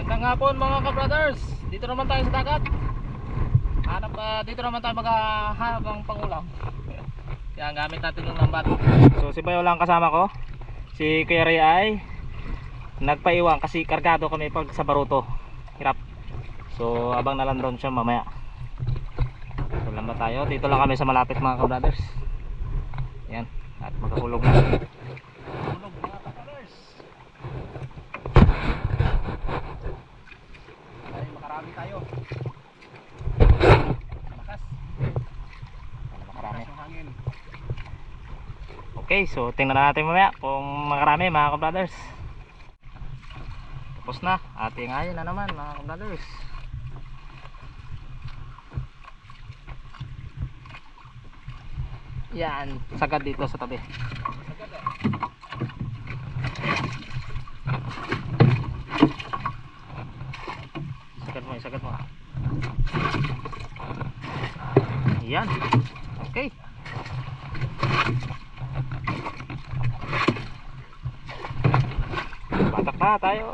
Magandang hapon mga ka-brothers. Dito naman tayo sa dagat. Dito naman tayo maghahanap ng pangulam. Yan, gamit natin yung lambat. So si Bayo lang kasama ko. Si Kuya Ray ay nagpaiwan kasi kargado kami pag sa Baruto. Hirap. So abang na lang doon siya mamaya. So lambat tayo. Dito lang kami sa malapit mga ka-brothers. Yan. At magkahulog na. Hulog mga ka-brothers. Ay, makarami tayo. Malakas. Makarami. Okay, so tingnan natin mamaya kung makarami mga ka-brothers. Tapos na. Ating ayin na naman mga ka-brothers. Yan, sagad dito sa tabi. Sagad mo. Yan. Okay. Batak na tayo.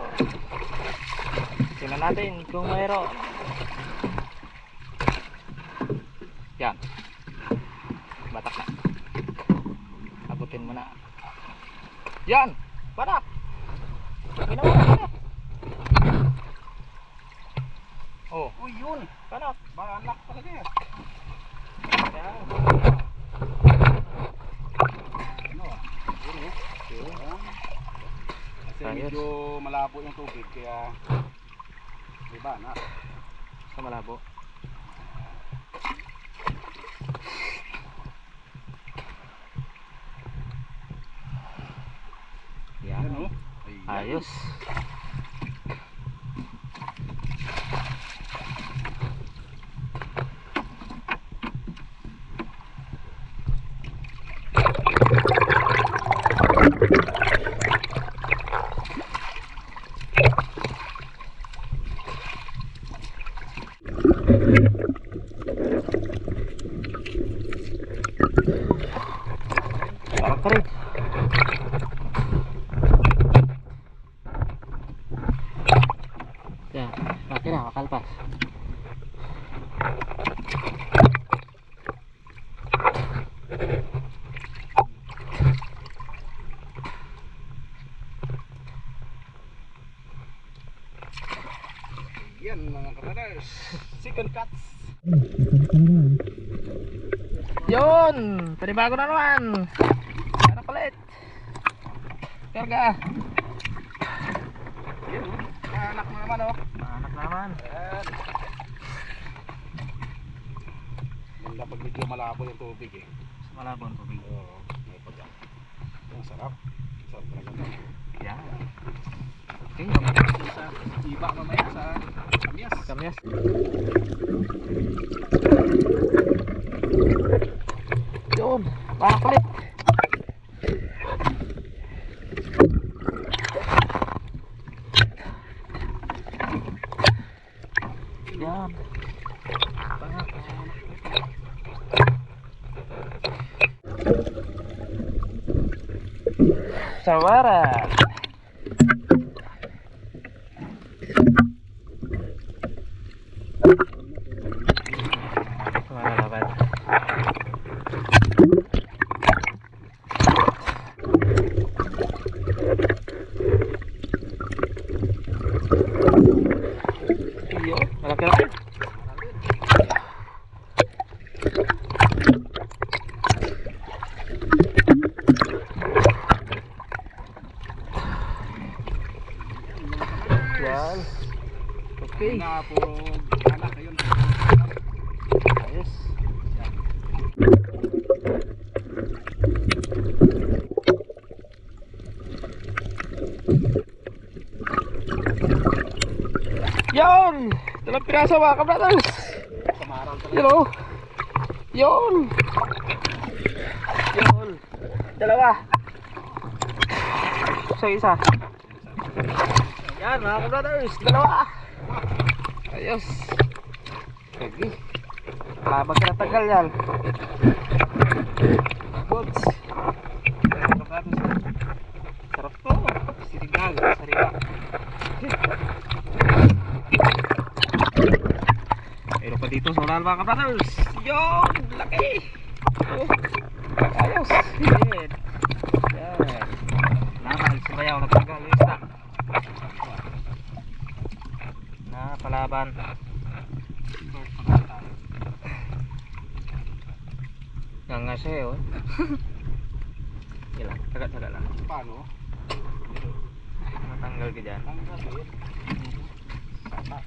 Tingnan natin kung mayroon. Yan. Batak na. Abutin mo na. Yan. Batak. Ginawa na batak. Oh. Uy, yun. Batak. Banak talaga yan. Yan. Ano? Yun eh. Kasi medyo malabo yung tubig kaya diba na? Sa malabo. Yan. Ano? Ayos. Tarik. Ya, pakai na, makalpas. Yan mga ka-brothers, second cuts. Yun, panibago na naman. Ano palit? Karga. Yun, anak na naman oh. Anak na naman. Ayan. Ganda pag medyo malabo yung tubig eh. Malabo yung tubig. Oo, may pagka. Ang sarap. Sarap talaga ito. Yan. Okay, sa iba mamaya sa kamyas. Kamyas. Yun, makakulit. Yan. Sawara. Malaki-laki. Yan. Okay. Na puro anak ayun. Ayos. Yan. Dalang piraso mga ka-brothers. Yun o. Yun. Yun. Dalawa. Isa. Yan mga ka-brothers. Dalawa. Ayos. Lagi. Labag ka na tagal yan. Goods. Sarap to. Sinigang. Sariwa. dito sa unahan mga kabrothers. Yun! Laki! Oh, ayos! Yan! Yan! Laban, sumayaw, nagtagal yung isda. Na, palaban. Nga siya eh, oh. Yan lang, taga-taga lang. Paano? Matanggal ka dyan. Tanggal eh. Sama.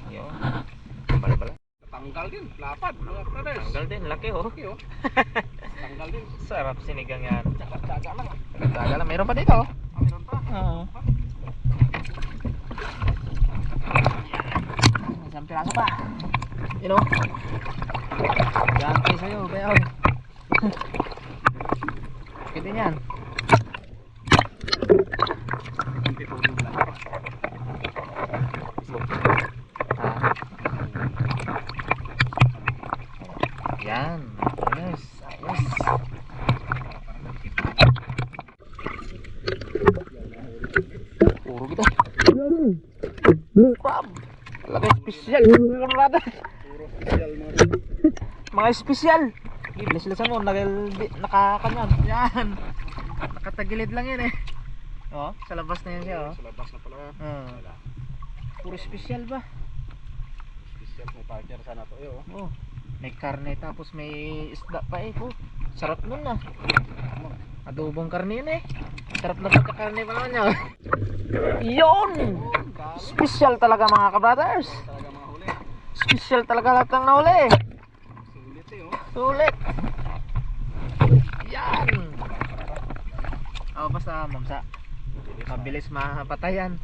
Yun. Bala-bala. Tanggal din, lapad mga brothers. Tanggal din, laki oh. Okay oh. Tanggal din. Sarap sinigang yan. Tsaga-tsaga lang. Taga lang, meron pa dito oh. Ah, meron pa. Oo. Isang piraso pa. You know? Yan kayo sa'yo, bayaw. Kita yan. Yan. Ayos. Ayos. Puro kita. Crab. Lagi spesial. Puro special Mga spesial. Bilis-bilisan mo. Nakakanyan. Yan. Nakatagilid lang yan eh. Oh, sa labas na yan siya oh. Sa labas na pala. Wala. Puro spesial ba? Special may partner sana to eh oh. Oh. May karne tapos may isda pa eh. Oh. Sarap nun ah. Adobong karne yun eh. Sarap na pagkakarne pa naman niya. Yun! Special talaga mga kabrothers. Talaga mga huli. Special talaga lahat ng nahuli. Sulit eh oh. Sulit. Yan. Oh, basta mamsa. Mabilis mapatayan.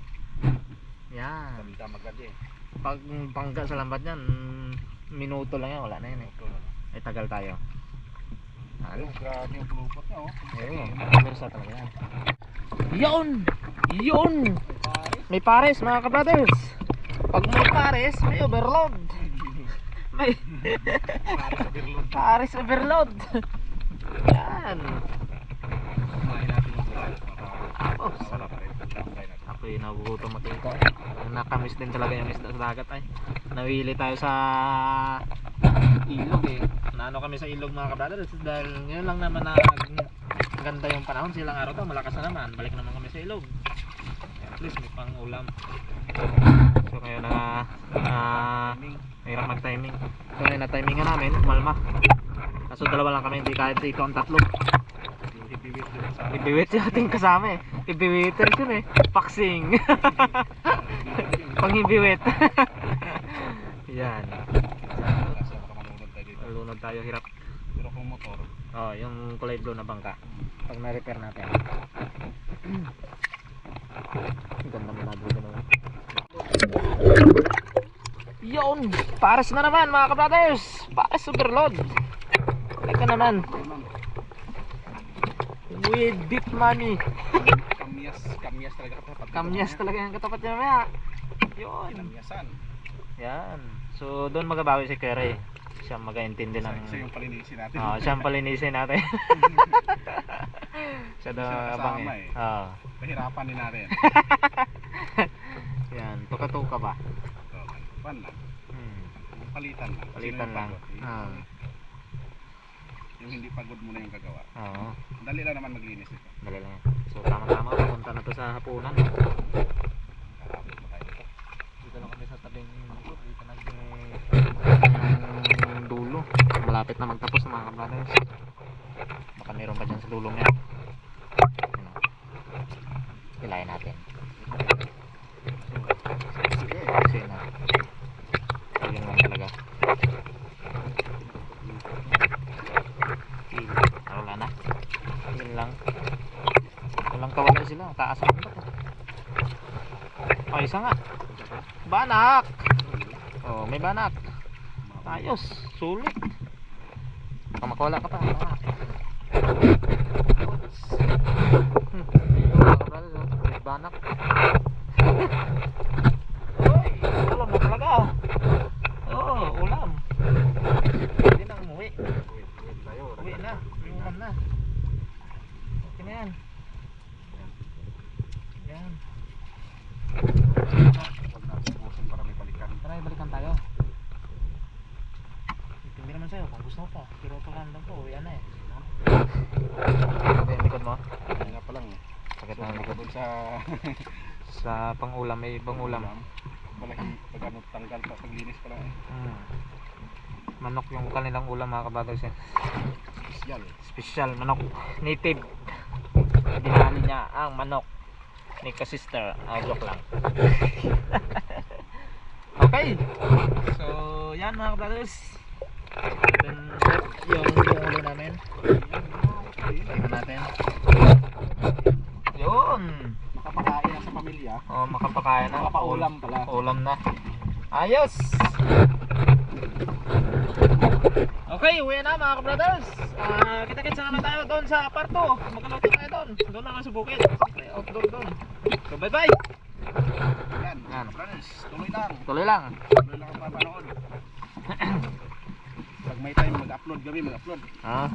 Yan. Ganda magad eh. Pag pangga sa lambat yan, minuto lang yan. Wala na yan eh. Ay tagal tayo. Ano? Grabe yung pulupot niya oh. Oo, kamersa talaga yan. Yun! Yun! May pares mga kabrothers. Pag may pares, may overload. May pares overload. Yan. Kumain natin yung buhay. Oh, sarap. Ako'y nagugutom makita. Nakamiss din talaga yung isda sa dagat ay. Nawili tayo sa ilog eh. Naano kami sa ilog mga kabrothers dahil ngayon lang naman na ganda yung panahon. Silang araw to malakas na naman. Balik naman kami sa ilog. At least may pang ulam. So ngayon na mahirap mag timing. So ngayon na timingan namin malma. Kaso dalawa lang kami, hindi kahit dito ang tatlo. Ibiwit yung ating kasama eh. Ibiwitter yun eh. Paksing. Pang ibiwit. Yan. Lunod tayo, hirap. Pero kung motor. Oh, yung kulay blue na bangka. Pag na-repair natin. Ganda mo na dito naman. Yun! Pares na naman mga kabrothers! Pares overload! Teka naman. With deep money. Kamyas talaga katapat. Kamyas talaga yung katapat niya maya. Yun. Kamyasan. Yan. So doon magabawi si Kerry. Siya mag-aintindi ng... Siya yung palinisin natin. Siya ang palinisin natin. Siya daw abang eh. Pahirapan din natin. Yan. Tuka-tuka ba? Pan lang. Palitan lang. Palitan lang. Yung hindi pagod muna yung gagawa. Oo. Dali lang naman maglinis ito. Dali lang. So tama-tama. Pupunta na to sa hapunan. Dito lang kami sa tabing dito na yung dulo. Malapit na magtapos mga kabrothers. Baka meron pa dyan sa dulo niya. Ano? Hilahin natin. Sige na. Ayun lang talaga. Wala na. Yun lang. Walang kawala sila. Taas ang bato. Ay, isa nga. Banak! Oh, may banak. Ayos. Sulit. Baka makawala ka pa. May banak. Uy, ulam na talaga. Oo, ulam. Hindi na umuwi. Uwi na. Ulam na. Okay na yan. Pero tumanda po, yan eh. Ito yung likod mo? Kaya nga pa lang. Sakit na ang likod. Doon sa Sa pang-ulam, may ibang ulam. malaki pag ano, tanggal pa, paglinis pa lang eh. Manok yung kanilang ulam mga kabaders eh. Special. Special manok native. Dinali niya ang manok ni ka-sister. Joke lang. Okay. So, yan mga kabaders. Then, yung ulo namin. Tingnan natin. Yun. Makapakain na sa pamilya. Oh, makapakain na. Makapaulam pala. Ulam na. Ayos. Okay, uwi na mga ka-brothers. Kita-kits na naman tayo doon sa parto. Magkaluto tayo doon. Doon naman sa bukid. Outdoor doon. So, bye-bye. Yan. Yan. Brothers, tuloy lang. Tuloy lang. Tuloy lang ang papanood. Pag may time mag-upload kami, mag-upload. Ah.